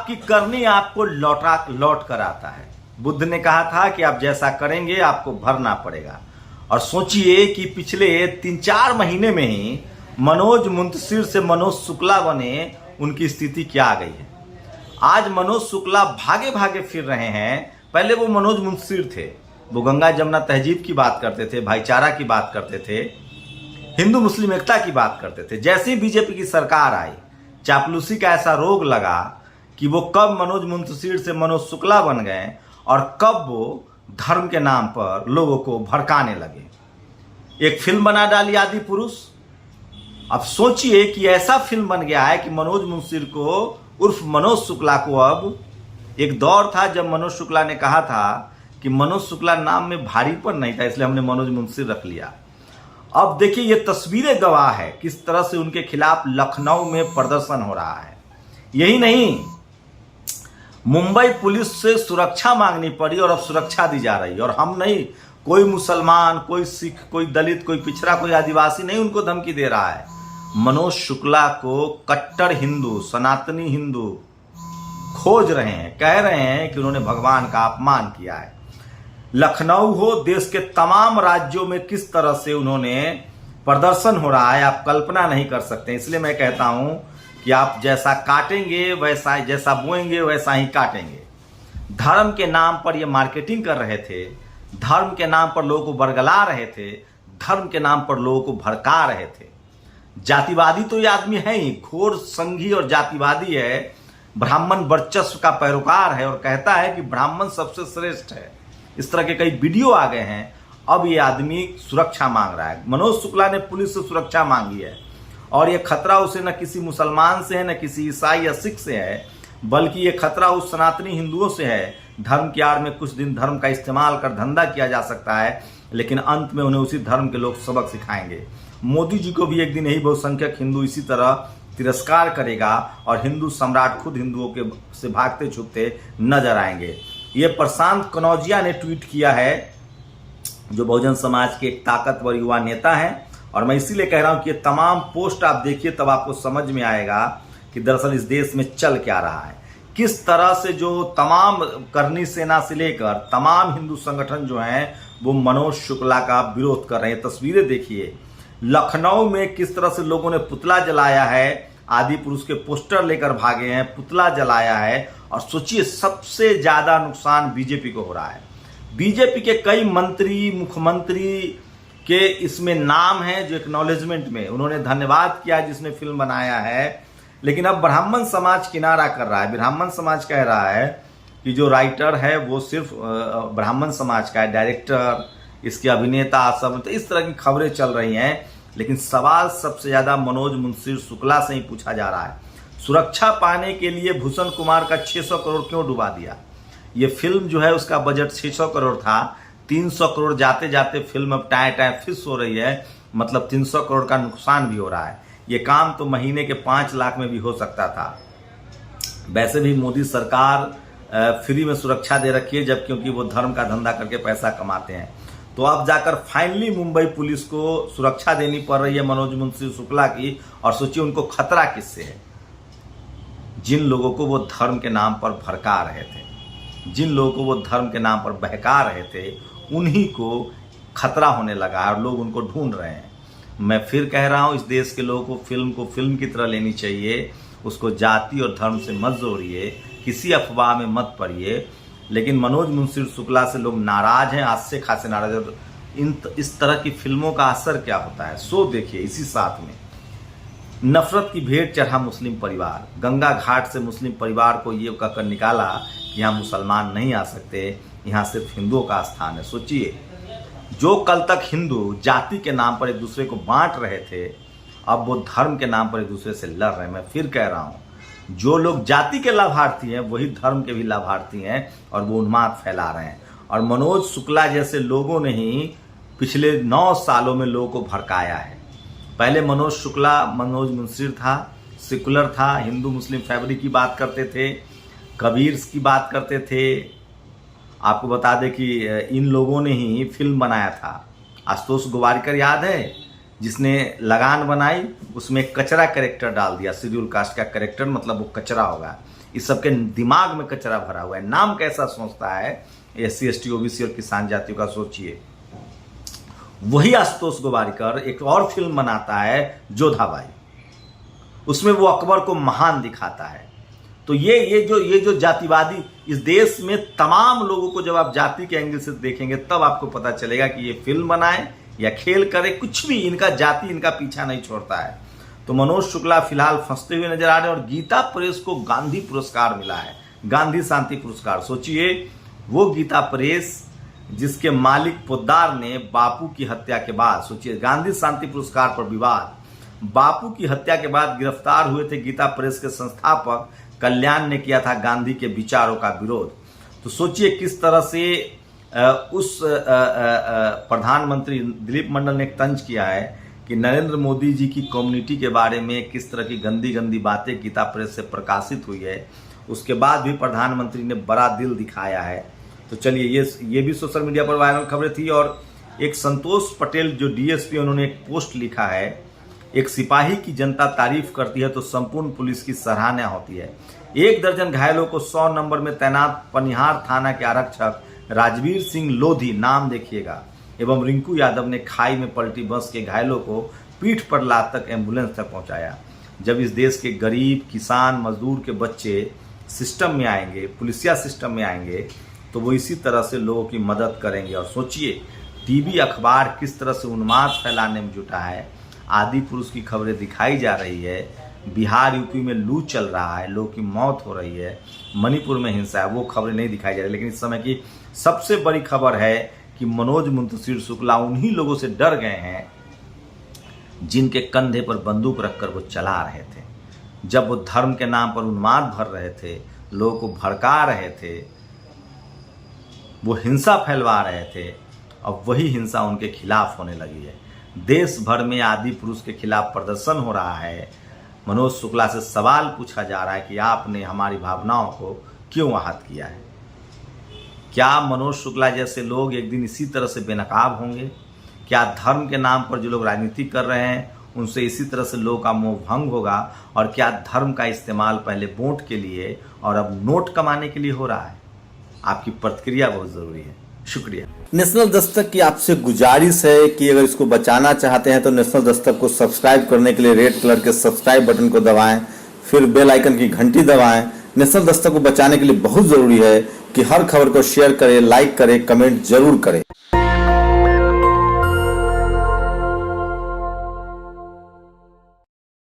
आपकी करनी आपको लौट कर आता है। बुद्ध ने कहा था कि आप जैसा करेंगे आपको भरना पड़ेगा। और सोचिए कि पिछले 3-4 महीने में ही मनोज मुंतशिर से मनोज शुक्ला बने, उनकी स्थिति क्या आ गई है। आज मनोज शुक्ला भागे भागे फिर रहे हैं। पहले वो मनोज मुंतशिर थे, वो गंगा जमुना तहजीब की बात करते थे, भाईचारा की बात करते थे, हिंदू मुस्लिम एकता की बात करते थे। जैसे ही बीजेपी की सरकार आई, चापलूसी का ऐसा रोग लगा कि वो कब मनोज मुंतशिर से मनोज शुक्ला बन गए और कब वो धर्म के नाम पर लोगों को भड़काने लगे। एक फिल्म बना डाली आदि पुरुष। अब सोचिए कि ऐसा फिल्म बन गया है कि मनोज मुंतशिर को उर्फ मनोज शुक्ला को, अब एक दौर था जब मनोज शुक्ला ने कहा था कि मनोज शुक्ला नाम में भारीपन नहीं था, इसलिए हमने मनोज मुंतशिर रख लिया। अब देखिए ये तस्वीरें गवाह है किस तरह से उनके खिलाफ लखनऊ में प्रदर्शन हो रहा है। यही नहीं, मुंबई पुलिस से सुरक्षा मांगनी पड़ी और अब सुरक्षा दी जा रही है। और हम नहीं, कोई मुसलमान, कोई सिख, कोई दलित, कोई पिछड़ा, कोई आदिवासी नहीं उनको धमकी दे रहा है। मनोज शुक्ला को कट्टर हिंदू, सनातनी हिंदू खोज रहे हैं, कह रहे हैं कि उन्होंने भगवान का अपमान किया है। लखनऊ हो, देश के तमाम राज्यों में किस तरह से उन्होंने प्रदर्शन हो रहा है, आप कल्पना नहीं कर सकते। इसलिए मैं कहता हूं कि आप जैसा काटेंगे वैसा, जैसा बोएंगे वैसा ही काटेंगे। धर्म के नाम पर ये मार्केटिंग कर रहे थे, धर्म के नाम पर लोगों को बरगला रहे थे, धर्म के नाम पर लोगों को भड़का रहे थे। जातिवादी तो ये आदमी है ही, घोर संघी और जातिवादी है, ब्राह्मण वर्चस्व का पैरोकार है और कहता है कि ब्राह्मण सबसे श्रेष्ठ है। इस तरह के कई वीडियो आ गए हैं। अब ये आदमी सुरक्षा मांग रहा है। मनोज शुक्ला ने पुलिस से सुरक्षा मांगी है और ये खतरा उसे न किसी मुसलमान से है, न किसी ईसाई या सिख से है, बल्कि ये खतरा उस सनातनी हिंदुओं से है। धर्म की आड़ में कुछ दिन धर्म का इस्तेमाल कर धंधा किया जा सकता है, लेकिन अंत में उन्हें उसी धर्म के लोग सबक सिखाएंगे। मोदी जी को भी एक दिन यही बहुसंख्यक हिंदू इसी तरह तिरस्कार करेगा और हिंदू सम्राट खुद हिंदुओं के से भागते छुपते नजर आएंगे। ये प्रशांत कनौजिया ने ट्वीट किया है, जो बहुजन समाज के एक ताकतवर युवा नेता हैं। और मैं इसीलिए कह रहा हूं कि ये तमाम पोस्ट आप देखिए, तब आपको समझ में आएगा कि दरअसल इस देश में चल क्या रहा है। किस तरह से जो तमाम करनी सेना से लेकर तमाम हिंदू संगठन जो हैं वो मनोज शुक्ला का विरोध कर रहे हैं। तस्वीरें देखिए, लखनऊ में किस तरह से लोगों ने पुतला जलाया है, आदि पुरुष के पोस्टर लेकर भागे हैं, पुतला जलाया है। और सोचिए सबसे ज्यादा नुकसान बीजेपी को हो रहा है। बीजेपी के कई मंत्री, मुख्यमंत्री के इसमें नाम है जो एक्नॉलेजमेंट में उन्होंने धन्यवाद किया जिसने फिल्म बनाया है। लेकिन अब ब्राह्मण समाज किनारा कर रहा है। ब्राह्मण समाज कह रहा है कि जो राइटर है वो सिर्फ ब्राह्मण समाज का है, डायरेक्टर, इसके अभिनेता सब, तो इस तरह की खबरें चल रही हैं। लेकिन सवाल सबसे ज्यादा मनोज मुंतशिर शुक्ला से ही पूछा जा रहा है। सुरक्षा पाने के लिए भूषण कुमार का 600 करोड़ क्यों डुबा दिया? ये फिल्म जो है उसका बजट 600 करोड़ था, 300 करोड़ जाते जाते फिल्म अब टाए टाए फिस हो रही है, मतलब 300 करोड़ का नुकसान भी हो रहा है। ये काम तो महीने के 5 लाख में भी हो सकता था। वैसे भी मोदी सरकार फ्री में सुरक्षा दे रखी है, जब क्योंकि वो धर्म का धंधा करके पैसा कमाते हैं। तो अब जाकर फाइनली मुंबई पुलिस को सुरक्षा देनी पड़ रही है मनोज मुंतशिर शुक्ला की। और सोचिए उनको खतरा किससे है? जिन लोगों को वो धर्म के नाम पर भड़का रहे थे, जिन लोगों को वो धर्म के नाम पर बहका रहे थे, उन्हीं को खतरा होने लगा है और लोग उनको ढूंढ रहे हैं। मैं फिर कह रहा हूं, इस देश के लोगों को फिल्म की तरह लेनी चाहिए। उसको जाति और धर्म से मत जोड़िए, किसी अफवाह में मत पड़िए। लेकिन मनोज मुंतशिर शुक्ला से लोग नाराज हैं, आज से खासे नाराज हैं। इस तरह की फिल्मों का असर क्या होता है सो देखिए। इसी साथ में नफरत की भेंट चढ़ा मुस्लिम परिवार। गंगा घाट से मुस्लिम परिवार को ये कहकर निकाला कि यहाँ मुसलमान नहीं आ सकते, यहाँ सिर्फ हिंदुओं का स्थान है। सोचिए, जो कल तक हिंदू जाति के नाम पर एक दूसरे को बांट रहे थे, अब वो धर्म के नाम पर एक दूसरे से लड़ रहे हैं। मैं फिर कह रहा हूँ, जो लोग जाति के लाभार्थी हैं वही धर्म के भी लाभार्थी हैं और वो उन्माद फैला रहे हैं। और मनोज शुक्ला जैसे लोगों ने ही पिछले 9 सालों में लोगों को भड़काया है। पहले मनोज शुक्ला मनोज मुंतशिर था, सेकुलर था, हिंदू मुस्लिम फैब्रिक की बात करते थे, कबीर की बात करते थे। आपको बता दें कि इन लोगों ने ही फिल्म बनाया था, आशुतोष गोवारिकर याद है, जिसने लगान बनाई, उसमें कचरा कैरेक्टर डाल दिया, शेड्यूल कास्ट का कैरेक्टर, मतलब वो कचरा होगा। इस सबके दिमाग में कचरा भरा हुआ है। नाम कैसा सोचता है SC ST OBC और किसान जातियों का, सोचिए। वही आशुतोष गोवारिकर एक और फिल्म बनाता है जोधाबाई, उसमें वो अकबर को महान दिखाता है। तो ये जो जातिवादी इस देश में तमाम लोगों को जब आप जाति के एंगल से देखेंगे तब आपको पता चलेगा कि ये फिल्म बनाए या खेल करे, कुछ भी इनका जाति इनका पीछा नहीं छोड़ता है। तो मनोज शुक्ला फिलहाल फंसते हुए नजर आ रहे हैं और गीता प्रेस को गांधी पुरस्कार मिला है, गांधी शांति पुरस्कार। सोचिए, वो गीता प्रेस जिसके मालिक पोद्दार ने बापू की हत्या के बाद, सोचिए गांधी शांति पुरस्कार पर विवाद, बापू की हत्या के बाद गिरफ्तार हुए थे गीता प्रेस के संस्थापक कल्याण ने किया था गांधी के विचारों का विरोध। तो सोचिए किस तरह से उस प्रधानमंत्री दिलीप मंडल ने एक तंज किया है कि नरेंद्र मोदी जी की कम्युनिटी के बारे में किस तरह की गंदी गंदी बातें गीता प्रेस से प्रकाशित हुई है। उसके बाद भी प्रधानमंत्री ने बड़ा दिल दिखाया है। तो चलिए ये भी सोशल मीडिया पर वायरल खबरें थी। और एक संतोष पटेल जो DSP, उन्होंने एक पोस्ट लिखा है, एक सिपाही की जनता तारीफ करती है तो संपूर्ण पुलिस की सराहना होती है। 1 दर्जन घायलों को 100 नंबर में तैनात पनिहार थाना के आरक्षक राजवीर सिंह लोधी, नाम देखिएगा, एवं रिंकू यादव ने खाई में पलटी बस के घायलों को पीठ पर लाद तक एम्बुलेंस तक पहुंचाया। जब इस देश के गरीब किसान मजदूर के बच्चे सिस्टम में आएंगे, पुलिसिया सिस्टम में आएंगे, तो वो इसी तरह से लोगों की मदद करेंगे। और सोचिए टीवी अखबार किस तरह से उन्माद फैलाने में जुटा है। आदि पुरुष की खबरें दिखाई जा रही है, बिहार यूपी में लू चल रहा है, लोगों की मौत हो रही है, मणिपुर में हिंसा है, वो खबरें नहीं दिखाई जा रही। लेकिन इस समय की सबसे बड़ी खबर है कि मनोज मुंतशिर शुक्ला उन्हीं लोगों से डर गए हैं जिनके कंधे पर बंदूक रखकर वो चला रहे थे, जब वो धर्म के नाम पर उन्माद भर रहे थे, लोगों को भड़का रहे थे, वो हिंसा फैलवा रहे थे। अब वही हिंसा उनके खिलाफ होने लगी है। देश भर में आदि पुरुष के खिलाफ प्रदर्शन हो रहा है। मनोज शुक्ला से सवाल पूछा जा रहा है कि आपने हमारी भावनाओं को क्यों आहत किया है। क्या मनोज शुक्ला जैसे लोग एक दिन इसी तरह से बेनकाब होंगे? क्या धर्म के नाम पर जो लोग राजनीति कर रहे हैं उनसे इसी तरह से लोगों का मोह भंग होगा? और क्या धर्म का इस्तेमाल पहले वोट के लिए और अब नोट कमाने के लिए हो रहा है? आपकी प्रतिक्रिया बहुत जरूरी है। शुक्रिया। नेशनल दस्तक की आपसे गुजारिश है कि अगर इसको बचाना चाहते हैं तो नेशनल दस्तक को सब्सक्राइब करने के लिए रेड कलर के सब्सक्राइब बटन को दबाएं, फिर बेल आइकन की घंटी दबाएं। नेशनल दस्तक को बचाने के लिए बहुत जरूरी है कि हर खबर को शेयर करें, लाइक करें, कमेंट जरूर करें।